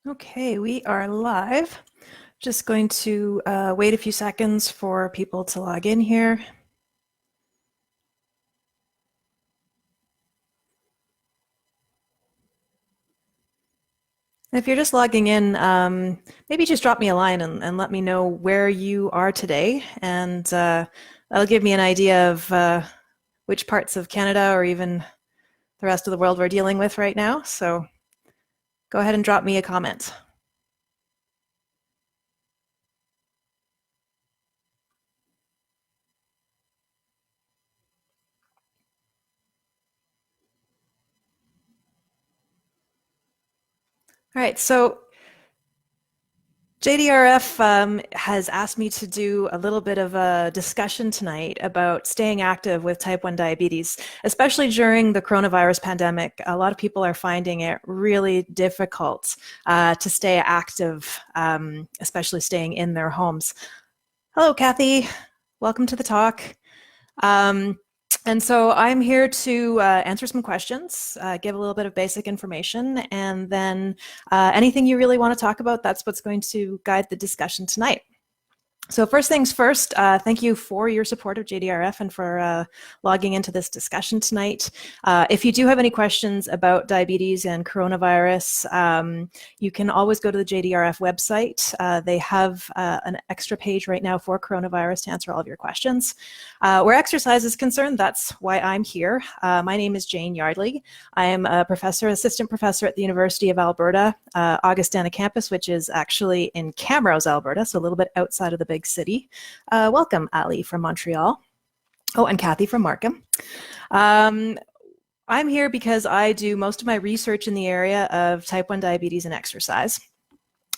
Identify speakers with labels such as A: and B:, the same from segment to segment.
A: Okay, we are live. Just going to wait a few seconds for people to log in here. If you're just logging in, maybe just drop me a line and let me know where you are today, and that'll give me an idea of which parts of Canada or even the rest of the world we're dealing with right now. So go ahead and drop me a comment. All right, so JDRF has asked me to do a little bit of a discussion tonight about staying active with type 1 diabetes, especially during the coronavirus pandemic. A lot of people are finding it really difficult to stay active, especially staying in their homes. Hello, Kathy. Welcome to the talk. And so I'm here to answer some questions, give a little bit of basic information, and then anything you really want to talk about, that's what's going to guide the discussion tonight. So first things first, thank you for your support of JDRF and for logging into this discussion tonight. If you do have any questions about diabetes and coronavirus, you can always go to the JDRF website. They have an extra page right now for coronavirus to answer all of your questions. Where exercise is concerned, that's why I'm here. My name is Jane Yardley. I am a assistant professor at the University of Alberta, Augustana campus, which is actually in Camrose, Alberta, so a little bit outside of the big city. Welcome, Ali from Montreal. Oh, and Kathy from Markham. I'm here because I do most of my research in the area of type 1 diabetes and exercise.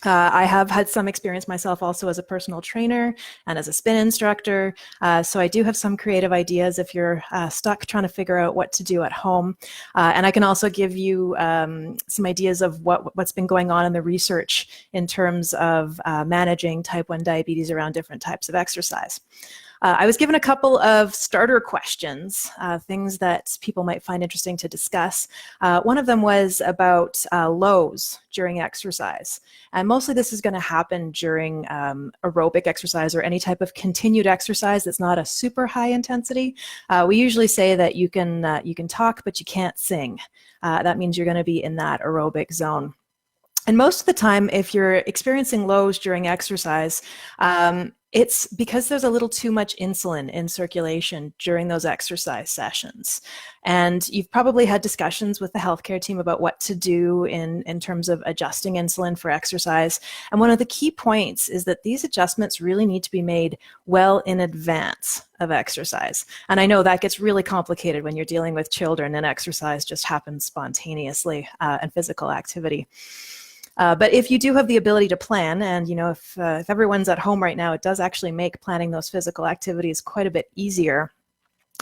A: I have had some experience myself also as a personal trainer and as a spin instructor, so I do have some creative ideas if you're stuck trying to figure out what to do at home. And I can also give you some ideas of what's been going on in the research in terms of managing type 1 diabetes around different types of exercise. I was given a couple of starter questions, things that people might find interesting to discuss. One of them was about lows during exercise. And mostly this is going to happen during aerobic exercise or any type of continued exercise that's not a super high intensity. We usually say that you can talk, but you can't sing. That means you're going to be in that aerobic zone. And most of the time, if you're experiencing lows during exercise, it's because there's a little too much insulin in circulation during those exercise sessions. And you've probably had discussions with the healthcare team about what to do in terms of adjusting insulin for exercise. And one of the key points is that these adjustments really need to be made well in advance of exercise. And I know that gets really complicated when you're dealing with children and exercise just happens spontaneously and physical activity. But if you do have the ability to plan, and if everyone's at home right now, it does actually make planning those physical activities quite a bit easier.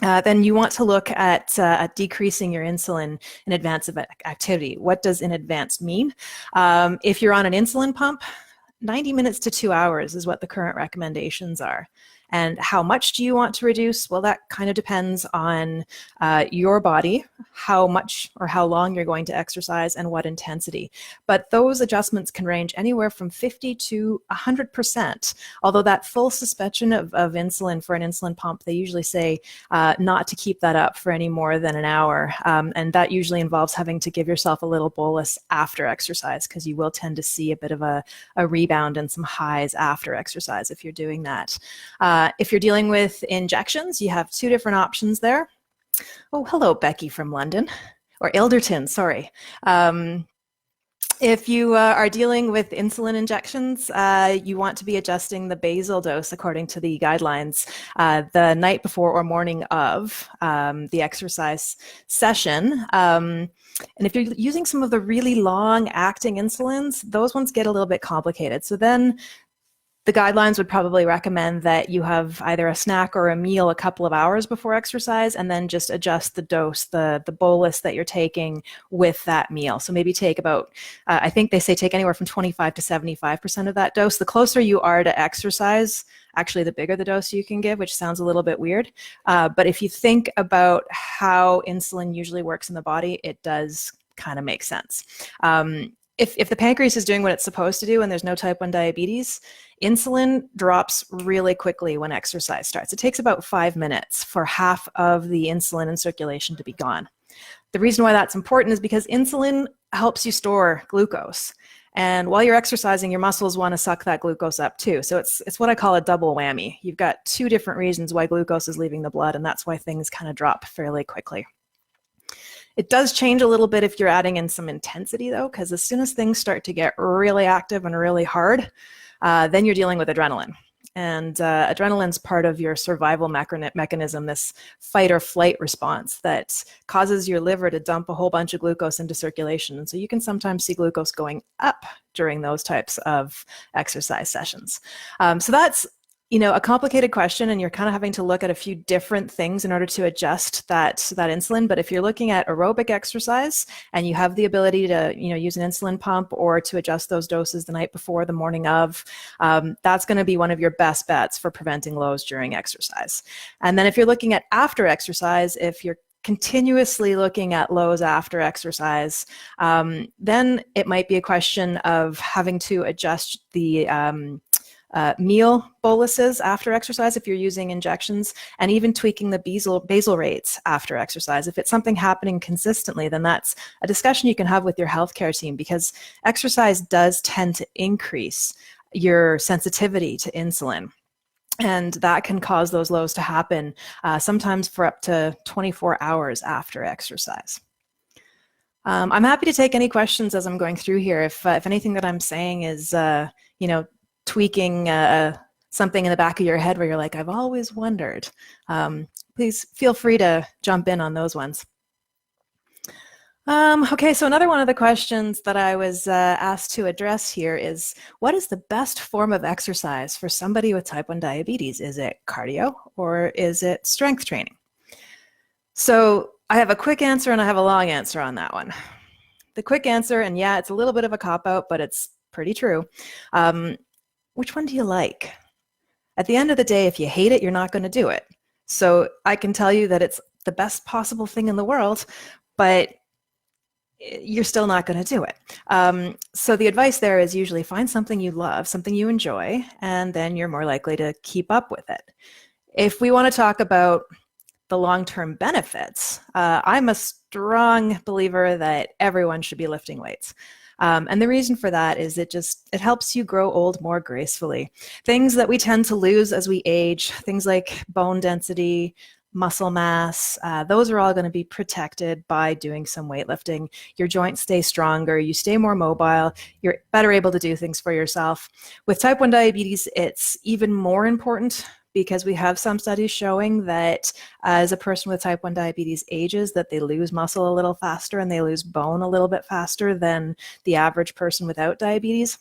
A: Then you want to look at decreasing your insulin in advance of activity. What does in advance mean? If you're on an insulin pump, 90 minutes to 2 hours is what the current recommendations are. And how much do you want to reduce? Well, that kind of depends on your body, how much or how long you're going to exercise and what intensity. But those adjustments can range anywhere from 50 to 100%, although that full suspension of insulin for an insulin pump, they usually say not to keep that up for any more than an hour. And that usually involves having to give yourself a little bolus after exercise because you will tend to see a bit of a rebound and some highs after exercise if you're doing that. If you're dealing with injections, you have two different options there. Oh, hello, Becky from London, or Ilderton, sorry. If you are dealing with insulin injections, you want to be adjusting the basal dose according to the guidelines the night before or morning of the exercise session. And if you're using some of the really long-acting insulins, those ones get a little bit complicated. So then the guidelines would probably recommend that you have either a snack or a meal a couple of hours before exercise and then just adjust the dose, the bolus that you're taking with that meal. So maybe take about, I think they say take anywhere from 25 to 75% of that dose. The closer you are to exercise, actually the bigger the dose you can give, which sounds a little bit weird. But if you think about how insulin usually works in the body, it does kind of make sense. if the pancreas is doing what it's supposed to do and there's no type 1 diabetes, insulin drops really quickly when exercise starts. It takes about 5 minutes for half of the insulin in circulation to be gone. The reason why that's important is because insulin helps you store glucose. And while you're exercising, your muscles want to suck that glucose up too. So it's what I call a double whammy. You've got two different reasons why glucose is leaving the blood, and that's why things kind of drop fairly quickly. It does change a little bit if you're adding in some intensity though, because as soon as things start to get really active and really hard, then you're dealing with adrenaline. And adrenaline's part of your survival mechanism, this fight or flight response that causes your liver to dump a whole bunch of glucose into circulation. And so you can sometimes see glucose going up during those types of exercise sessions. So that's a complicated question, and you're kind of having to look at a few different things in order to adjust that insulin. But if you're looking at aerobic exercise and you have the ability to, use an insulin pump or to adjust those doses the night before, the morning of, that's going to be one of your best bets for preventing lows during exercise. And then if you're looking at after exercise, if you're continuously looking at lows after exercise, then it might be a question of having to adjust the meal boluses after exercise if you're using injections, and even tweaking the basal rates after exercise. If it's something happening consistently, then that's a discussion you can have with your healthcare team, because exercise does tend to increase your sensitivity to insulin. And that can cause those lows to happen sometimes for up to 24 hours after exercise. I'm happy to take any questions as I'm going through here. If anything that I'm saying is, tweaking something in the back of your head where you're like, I've always wondered, please feel free to jump in on those ones. Okay, so another one of the questions that I was asked to address here is, what is the best form of exercise for somebody with type 1 diabetes? Is it cardio or is it strength training? So I have a quick answer and I have a long answer on that one. The quick answer, and yeah, it's a little bit of a cop-out, but it's pretty true. Which one do you like? At the end of the day, if you hate it, you're not going to do it. So I can tell you that it's the best possible thing in the world, but you're still not going to do it. So the advice there is usually find something you love, something you enjoy, and then you're more likely to keep up with it. If we want to talk about the long-term benefits, I'm a strong believer that everyone should be lifting weights. And the reason for that is it helps you grow old more gracefully. Things that we tend to lose as we age, things like bone density, muscle mass, those are all going to be protected by doing some weightlifting. Your joints stay stronger, you stay more mobile, you're better able to do things for yourself. With type 1 diabetes, it's even more important, because we have some studies showing that as a person with type 1 diabetes ages, that they lose muscle a little faster and they lose bone a little bit faster than the average person without diabetes.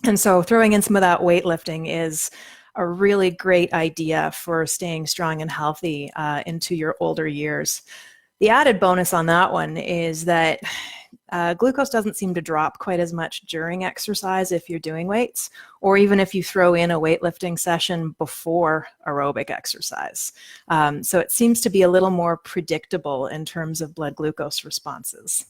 A: And so throwing in some of that weightlifting is a really great idea for staying strong and healthy into your older years. The added bonus on that one is that glucose doesn't seem to drop quite as much during exercise if you're doing weights, or even if you throw in a weightlifting session before aerobic exercise. So it seems to be a little more predictable in terms of blood glucose responses.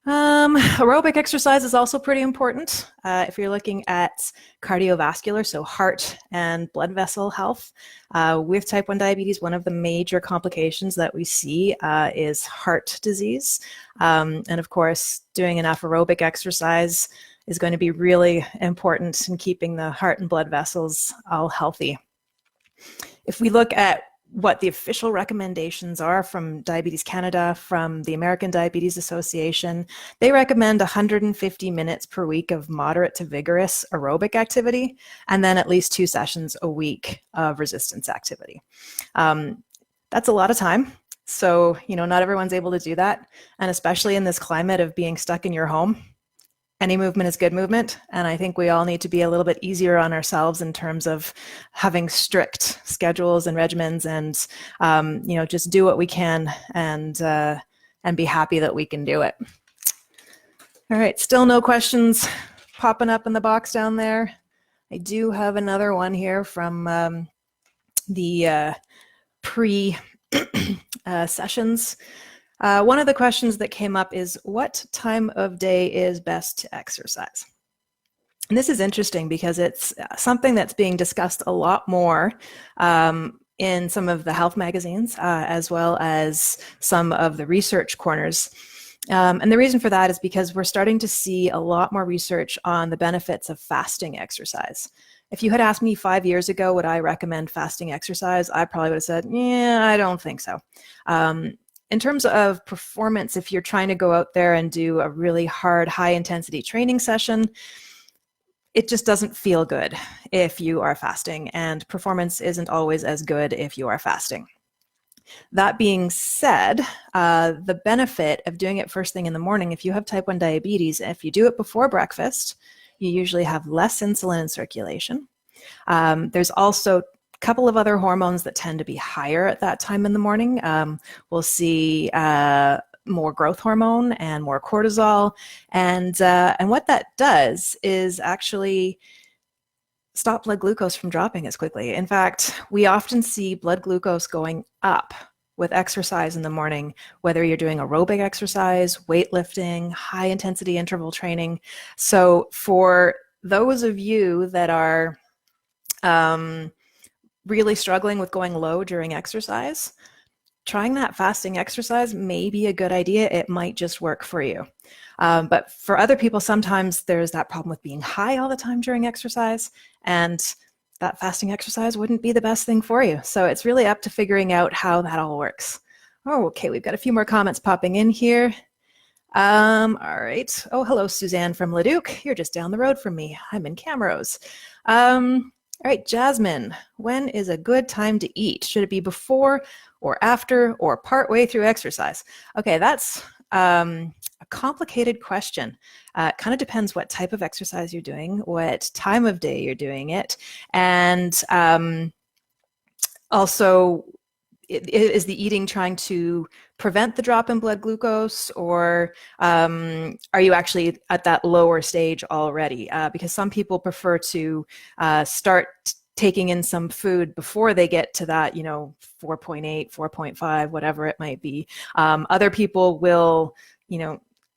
A: Aerobic exercise is also pretty important if you're looking at cardiovascular, so heart and blood vessel health. With type 1 diabetes, one of the major complications that we see is heart disease. And of course, doing enough aerobic exercise is going to be really important in keeping the heart and blood vessels all healthy. If we look at what the official recommendations are from Diabetes Canada, from the American Diabetes Association, they recommend 150 minutes per week of moderate to vigorous aerobic activity, and then at least 2 sessions a week of resistance activity. That's a lot of time. So, not everyone's able to do that. And especially in this climate of being stuck in your home, any movement is good movement, and I think we all need to be a little bit easier on ourselves in terms of having strict schedules and regimens, and just do what we can and be happy that we can do it. All right, still no questions popping up in the box down there. I do have another one here from the pre sessions. One of the questions that came up is, what time of day is best to exercise? And this is interesting because it's something that's being discussed a lot more in some of the health magazines, as well as some of the research corners. And the reason for that is because we're starting to see a lot more research on the benefits of fasting exercise. If you had asked me 5 years ago, would I recommend fasting exercise? I probably would have said, yeah, I don't think so. In terms of performance, if you're trying to go out there and do a really hard, high-intensity training session, it just doesn't feel good if you are fasting, and performance isn't always as good if you are fasting. That being said, the benefit of doing it first thing in the morning, if you have type 1 diabetes, if you do it before breakfast, you usually have less insulin in circulation. There's also couple of other hormones that tend to be higher at that time in the morning. We'll see more growth hormone and more cortisol, and what that does is actually stop blood glucose from dropping as quickly. In fact, we often see blood glucose going up with exercise in the morning, whether you're doing aerobic exercise, weightlifting, high intensity interval training. So for those of you that are really struggling with going low during exercise, trying that fasting exercise may be a good idea. It might just work for you. But for other people, sometimes there's that problem with being high all the time during exercise, and that fasting exercise wouldn't be the best thing for you. So it's really up to figuring out how that all works. Oh, okay, we've got a few more comments popping in here. All right. Oh, hello, Suzanne from Leduc. You're just down the road from me. I'm in Camrose. All right, Jasmine, when is a good time to eat? Should it be before or after or partway through exercise? Okay, that's a complicated question. It kind of depends what type of exercise you're doing, what time of day you're doing it, and also, is the eating trying to prevent the drop in blood glucose, or are you actually at that lower stage already? Because some people prefer to start taking in some food before they get to that, 4.8, 4.5, whatever it might be. Other people will,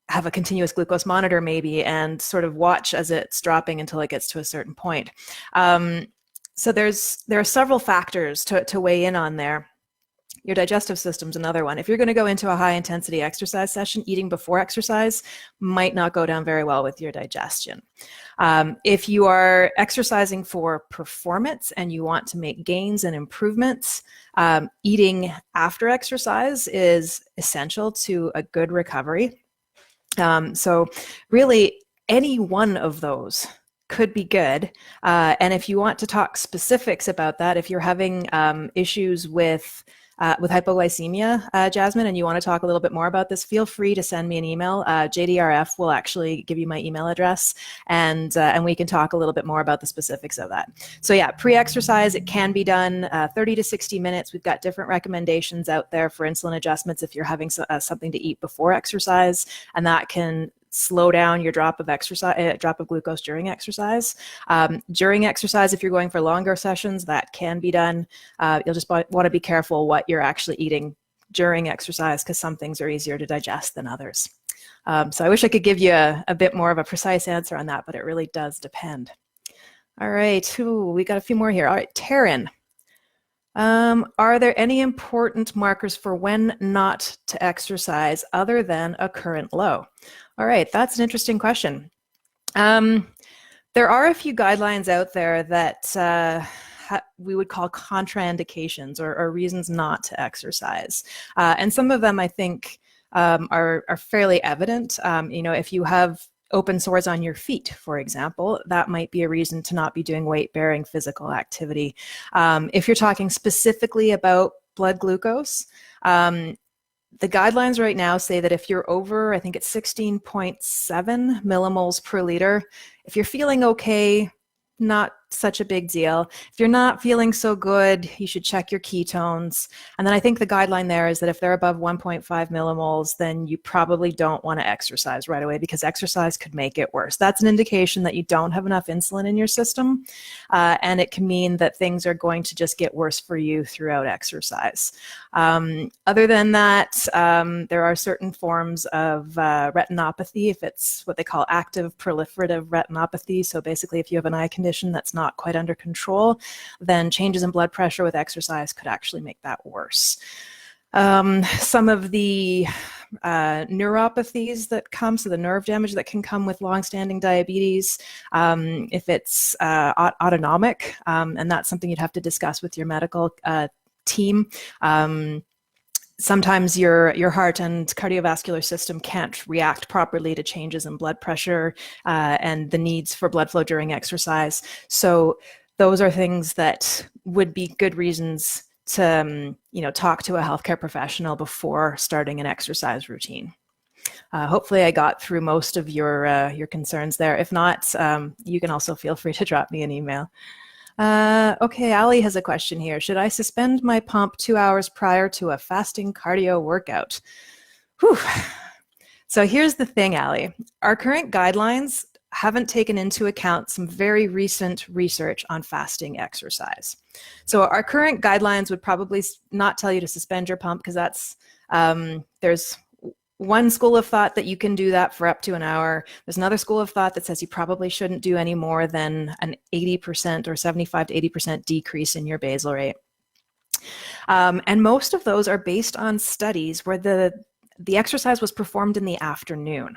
A: have a continuous glucose monitor maybe and sort of watch as it's dropping until it gets to a certain point. So there are several factors to weigh in on there. Your digestive system's another one. If you're going to go into a high intensity exercise session, eating before exercise might not go down very well with your digestion. If you are exercising for performance and you want to make gains and improvements, eating after exercise is essential to a good recovery. So really, any one of those could be good. And if you want to talk specifics about that, if you're having issues with hypoglycemia, Jasmine, and you want to talk a little bit more about this, feel free to send me an email. JDRF will actually give you my email address, and we can talk a little bit more about the specifics of that. So yeah, pre-exercise, it can be done 30 to 60 minutes. We've got different recommendations out there for insulin adjustments if you're having something to eat before exercise, and that can slow down your drop of glucose during exercise. During exercise, if you're going for longer sessions, that can be done. You'll just want to be careful what you're actually eating during exercise, because some things are easier to digest than others. So I wish I could give you a bit more of a precise answer on that, but it really does depend. All right, we got a few more here. All right, Taryn. Are there any important markers for when not to exercise other than a current low? All right, that's an interesting question. There are a few guidelines out there that we would call contraindications, or reasons not to exercise. And some of them, I think, are fairly evident. If you have open sores on your feet, for example, that might be a reason to not be doing weight-bearing physical activity. If you're talking specifically about blood glucose, the guidelines right now say that if you're over, I think it's 16.7 millimoles per liter, if you're feeling okay, not such a big deal. If you're not feeling so good, you should check your ketones. And then I think the guideline there is that if they're above 1.5 millimoles, then you probably don't want to exercise right away, because exercise could make it worse. That's an indication that you don't have enough insulin in your system, and it can mean that things are going to just get worse for you throughout exercise. Other than that, there are certain forms of retinopathy, if it's what they call active proliferative retinopathy. So basically, if you have an eye condition that's not quite under control, then changes in blood pressure with exercise could actually make that worse. Some of the neuropathies that come, so the nerve damage that can come with longstanding diabetes, if it's autonomic, and that's something you'd have to discuss with your medical team. Sometimes your heart and cardiovascular system can't react properly to changes in blood pressure and the needs for blood flow during exercise. So those are things that would be good reasons to talk to a healthcare professional before starting an exercise routine. Hopefully I got through most of your concerns there. If not, you can also feel free to drop me an email. Okay, Ali has a question here. Should I suspend my pump 2 hours prior to a fasting cardio workout? Whew. So here's the thing, Ali. Our current guidelines haven't taken into account some very recent research on fasting exercise. So our current guidelines would probably not tell you to suspend your pump, because that's there's one school of thought that you can do that for up to an hour. There's another school of thought that says you probably shouldn't do any more than an 80% or 75 to 80% decrease in your basal rate. And most of those are based on studies where the exercise was performed in the afternoon.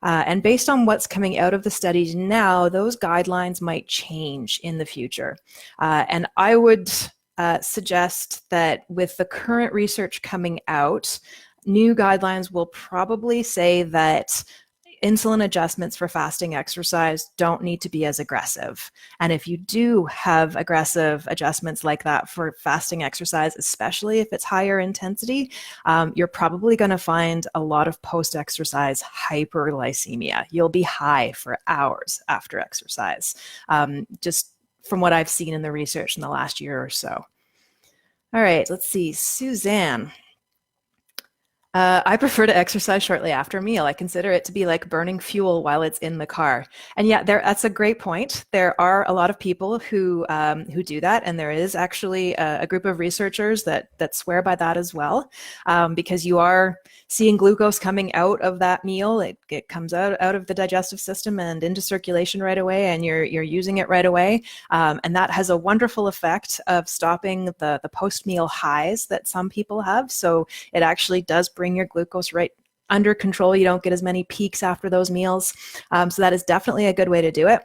A: And based on what's coming out of the studies now, those guidelines might change in the future. And I would suggest that with the current research coming out, new guidelines will probably say that insulin adjustments for fasting exercise don't need to be as aggressive. And if you do have aggressive adjustments like that for fasting exercise, especially if it's higher intensity, you're probably going to find a lot of post-exercise hyperglycemia. You'll be high for hours after exercise, just from what I've seen in the research in the last year or so. All right, let's see. Suzanne. I prefer to exercise shortly after a meal. I consider it to be like burning fuel while it's in the car. And yeah, that's a great point. There are a lot of people who do that, and there is actually a group of researchers that swear by that as well, because you are seeing glucose coming out of that meal. It comes out of the digestive system and into circulation right away, and you're using it right away, and that has a wonderful effect of stopping the post-meal highs that some people have. So it actually does bring your glucose right under control. You don't get as many peaks after those meals. So that is definitely a good way to do it,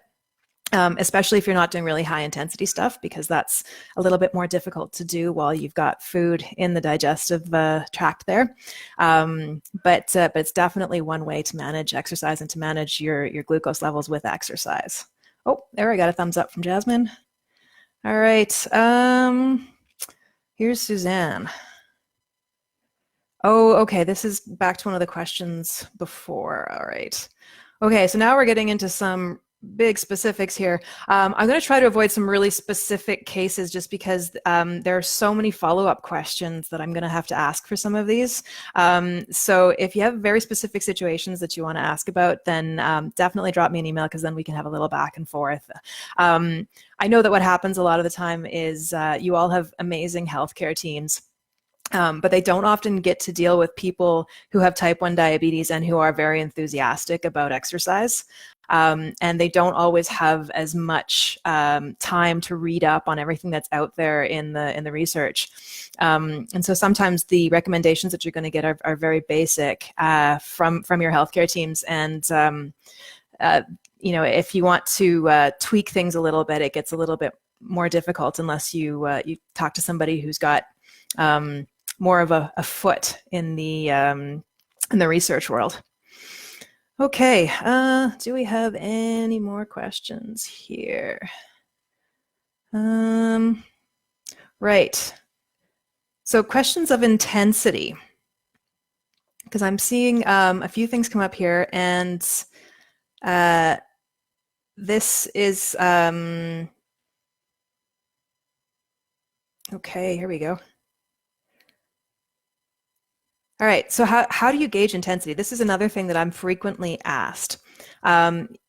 A: especially if you're not doing really high intensity stuff, because that's a little bit more difficult to do while you've got food in the digestive tract there. But it's definitely one way to manage exercise and to manage your glucose levels with exercise. Oh, there, I got a thumbs up from Jasmine. All right. Here's Suzanne. Oh, okay. This is back to one of the questions before. All right. Okay, so now we're getting into some big specifics here. I'm going to try to avoid some really specific cases, just because there are so many follow-up questions that I'm going to have to ask for some of these. So if you have very specific situations that you want to ask about, then definitely drop me an email, because then we can have a little back and forth. I know that what happens a lot of the time is you all have amazing healthcare teams. But they don't often get to deal with people who have type 1 diabetes and who are very enthusiastic about exercise. And they don't always have as much time to read up on everything that's out there in the research. And so sometimes the recommendations that you're going to get are very basic from your healthcare teams. And if you want to tweak things a little bit, it gets a little bit more difficult unless you talk to somebody who's got more of a foot in the research world. Okay, do we have any more questions here? Right. So questions of intensity, because I'm seeing a few things come up here, and this is Okay, here we go. All right, so how do you gauge intensity? This is another thing that I'm frequently asked.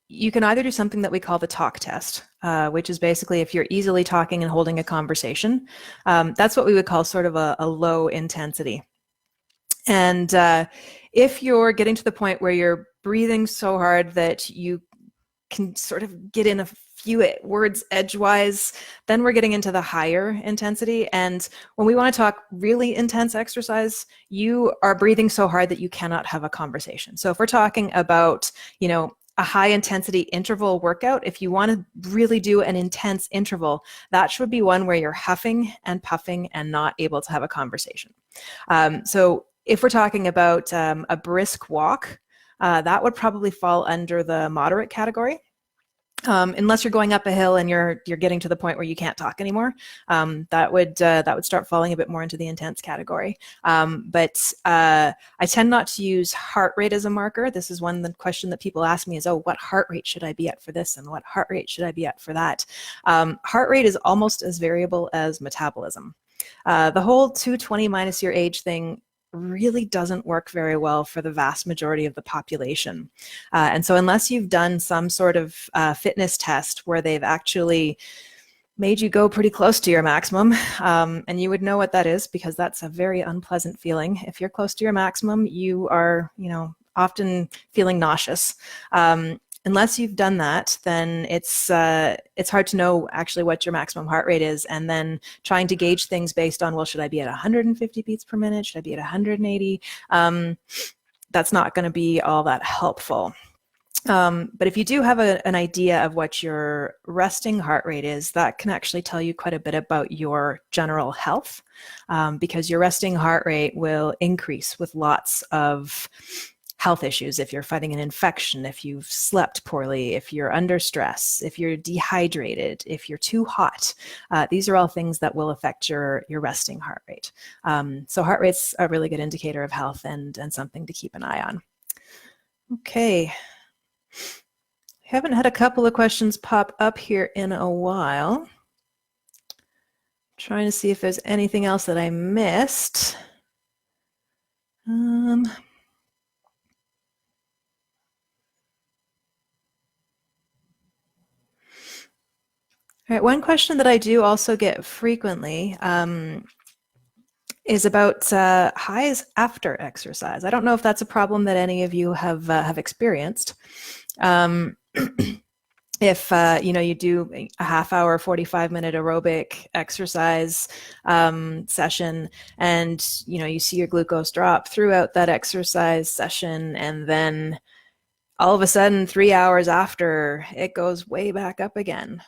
A: You can either do something that we call the talk test, which is basically if you're easily talking and holding a conversation. That's what we would call sort of a low intensity. And if you're getting to the point where you're breathing so hard that you can sort of get in a few words edgewise, then we're getting into the higher intensity. And when we want to talk really intense exercise, you are breathing so hard that you cannot have a conversation. So if we're talking about, a high intensity interval workout, if you want to really do an intense interval, that should be one where you're huffing and puffing and not able to have a conversation. So if we're talking about a brisk walk, that would probably fall under the moderate category. Unless you're going up a hill and you're getting to the point where you can't talk anymore, that would start falling a bit more into the intense category. But I tend not to use heart rate as a marker. This is the question that people ask me is, oh, what heart rate should I be at for this, and what heart rate should I be at for that? Heart rate is almost as variable as metabolism. The whole 220 minus your age thing really doesn't work very well for the vast majority of the population. And so unless you've done some sort of fitness test where they've actually made you go pretty close to your maximum, and you would know what that is because that's a very unpleasant feeling. If you're close to your maximum, you are, often feeling nauseous. Unless you've done that, then it's hard to know actually what your maximum heart rate is, and then trying to gauge things based on, well, should I be at 150 beats per minute? Should I be at 180? That's not going to be all that helpful. But if you do have an idea of what your resting heart rate is, that can actually tell you quite a bit about your general health, because your resting heart rate will increase with lots of health issues. If you're fighting an infection, if you've slept poorly, if you're under stress, if you're dehydrated, if you're too hot, these are all things that will affect your resting heart rate. So heart rate's a really good indicator of health and something to keep an eye on. Okay. I haven't had a couple of questions pop up here in a while. Trying to see if there's anything else that I missed. All right, one question that I do also get frequently is about highs after exercise. I don't know if that's a problem that any of you have experienced. If you do a half hour, 45-minute aerobic exercise session, and you see your glucose drop throughout that exercise session, and then all of a sudden 3 hours after it goes way back up again.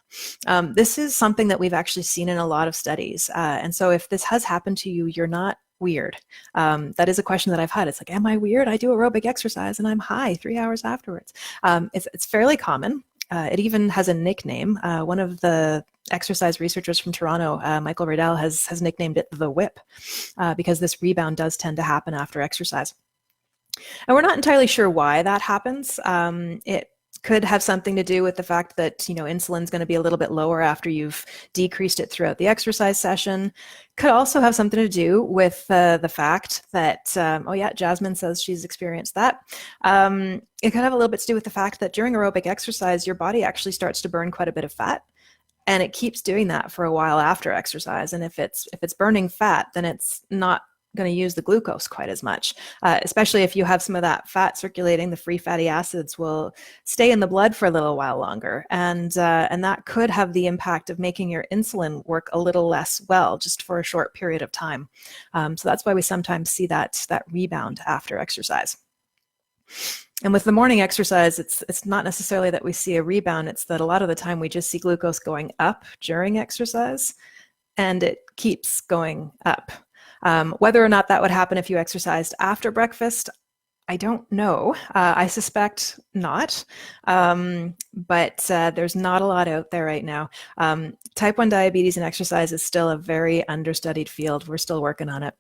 A: This is something that we've actually seen in a lot of studies. And so if this has happened to you, you're not weird. That is a question that I've had. It's like, am I weird? I do aerobic exercise and I'm high 3 hours afterwards. It's fairly common. It even has a nickname. One of the exercise researchers from Toronto, Michael Riddell, has nicknamed it the whip, because this rebound does tend to happen after exercise. And we're not entirely sure why that happens. It could have something to do with the fact that, insulin's going to be a little bit lower after you've decreased it throughout the exercise session. Could also have something to do with the fact that, oh yeah, Jasmine says she's experienced that. It could have a little bit to do with the fact that during aerobic exercise, your body actually starts to burn quite a bit of fat. And it keeps doing that for a while after exercise. And if it's burning fat, then it's not going to use the glucose quite as much, especially if you have some of that fat circulating. The free fatty acids will stay in the blood for a little while longer, and that could have the impact of making your insulin work a little less well just for a short period of time. So that's why we sometimes see that rebound after exercise. And with the morning exercise, it's not necessarily that we see a rebound. It's that a lot of the time we just see glucose going up during exercise, and it keeps going up. Whether or not that would happen if you exercised after breakfast, I don't know. I suspect not, but there's not a lot out there right now. Type 1 diabetes and exercise is still a very understudied field. We're still working on it.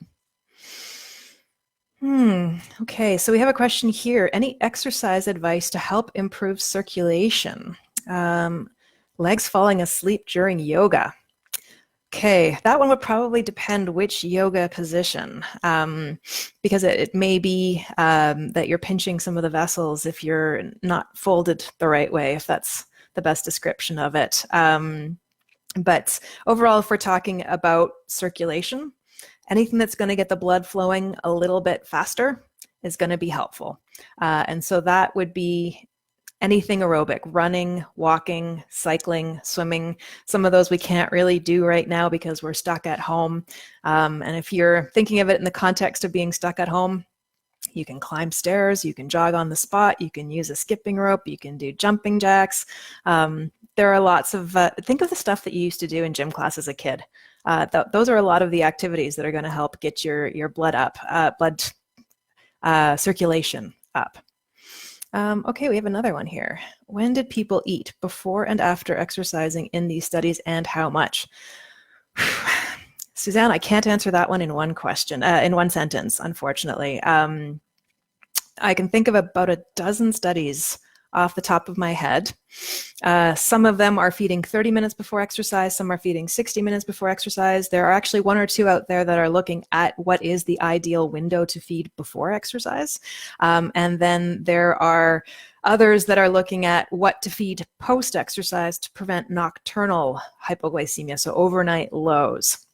A: Okay, so we have a question here. Any exercise advice to help improve circulation? Legs falling asleep during yoga. Okay, that one would probably depend which yoga position, because it may be that you're pinching some of the vessels if you're not folded the right way, if that's the best description of it. But overall, if we're talking about circulation, anything that's going to get the blood flowing a little bit faster is going to be helpful. And so that would be anything aerobic, running, walking, cycling, swimming. Some of those we can't really do right now because we're stuck at home. And if you're thinking of it in the context of being stuck at home, you can climb stairs, you can jog on the spot, you can use a skipping rope, you can do jumping jacks. There are lots of, think of the stuff that you used to do in gym class as a kid. Those are a lot of the activities that are going to help get your blood up, blood circulation up. Okay, we have another one here. When did people eat before and after exercising in these studies, and how much? Suzanne, I can't answer that one in one question, in one sentence, unfortunately. I can think of about a dozen studies off the top of my head. Some of them are feeding 30 minutes before exercise, some are feeding 60 minutes before exercise. There are actually one or two out there that are looking at what is the ideal window to feed before exercise. And then there are others that are looking at what to feed post-exercise to prevent nocturnal hypoglycemia, so overnight lows.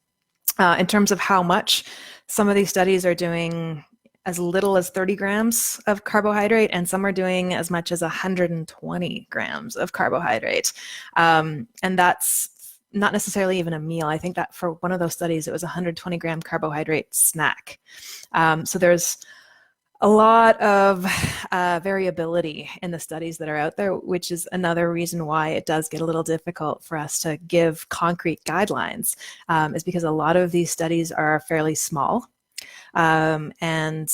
A: In terms of how much, some of these studies are doing as little as 30 grams of carbohydrate, and some are doing as much as 120 grams of carbohydrate. And that's not necessarily even a meal. I think that for one of those studies, it was a 120 gram carbohydrate snack. So there's a lot of variability in the studies that are out there, which is another reason why it does get a little difficult for us to give concrete guidelines, is because a lot of these studies are fairly small. And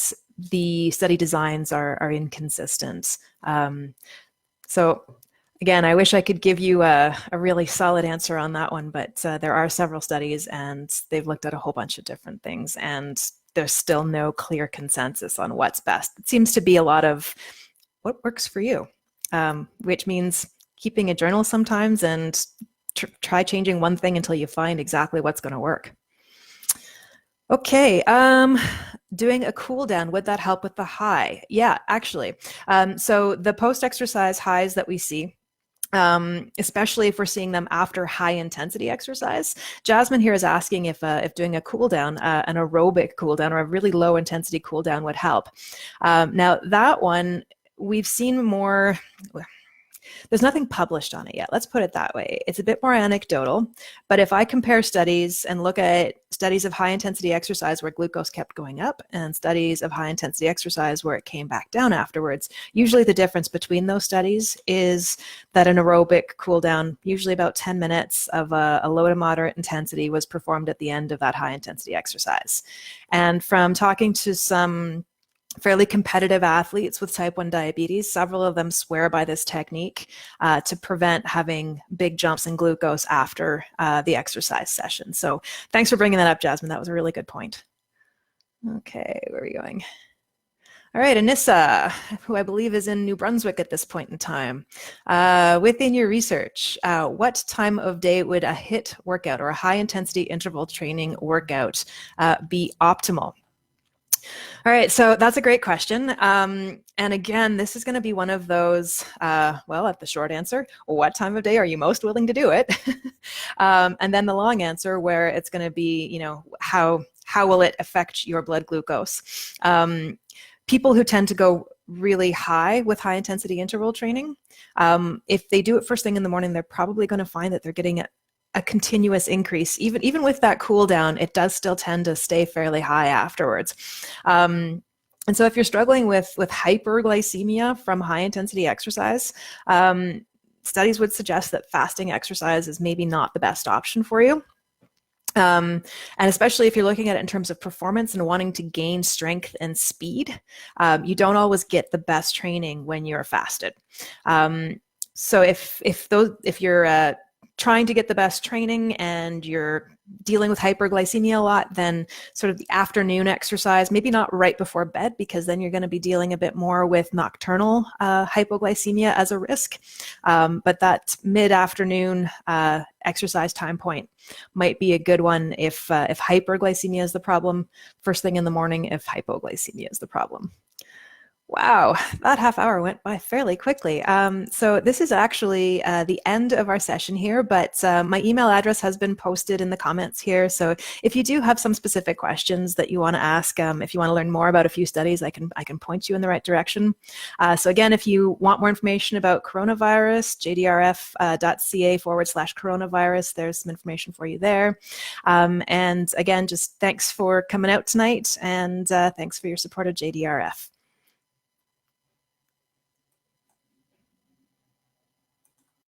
A: the study designs are inconsistent. So again, I wish I could give you a really solid answer on that one, but there are several studies and they've looked at a whole bunch of different things, and there's still no clear consensus on what's best. It seems to be a lot of what works for you, which means keeping a journal sometimes and try changing one thing until you find exactly what's going to work. Okay, doing a cool down, would that help with the high? Yeah, actually. So the post-exercise highs that we see, especially if we're seeing them after high intensity exercise. Jasmine here is asking if doing a cool down, an aerobic cool down or a really low intensity cool down would help. Now that one, we've seen more. There's nothing published on it yet. Let's put it that way. It's a bit more anecdotal, but if I compare studies and look at studies of high intensity exercise where glucose kept going up and studies of high intensity exercise where it came back down afterwards, usually the difference between those studies is that an aerobic cool down, usually about 10 minutes of a low to moderate intensity, was performed at the end of that high intensity exercise. And from talking to some fairly competitive athletes with type 1 diabetes, several of them swear by this technique to prevent having big jumps in glucose after the exercise session. So thanks for bringing that up, Jasmine. That was a really good point. Okay, where are we going? All right, Anissa, who I believe is in New Brunswick at this point in time. Within your research, what time of day would a HIIT workout or a high intensity interval training workout be optimal? All right, so that's a great question. And again, this is going to be one of those, well, at the short answer, what time of day are you most willing to do it? And then the long answer, where it's going to be, you know, how will it affect your blood glucose? People who tend to go really high with high intensity interval training, if they do it first thing in the morning, they're probably going to find that they're getting a continuous increase. Even with that cool down, it does still tend to stay fairly high afterwards. And so if you're struggling with hyperglycemia from high intensity exercise, studies would suggest that fasting exercise is maybe not the best option for you. And especially if you're looking at it in terms of performance and wanting to gain strength and speed, you don't always get the best training when you're fasted. So if you're trying to get the best training and you're dealing with hyperglycemia a lot, then sort of the afternoon exercise, maybe not right before bed, because then you're going to be dealing a bit more with nocturnal hypoglycemia as a risk. But that mid-afternoon exercise time point might be a good one if hyperglycemia is the problem, first thing in the morning if hypoglycemia is the problem. Wow, that half hour went by fairly quickly. So this is actually the end of our session here, but my email address has been posted in the comments here. So if you do have some specific questions that you want to ask, if you want to learn more about a few studies, I can point you in the right direction. So again, if you want more information about coronavirus, jdrf.ca/coronavirus, there's some information for you there. And again, just thanks for coming out tonight, and thanks for your support of JDRF.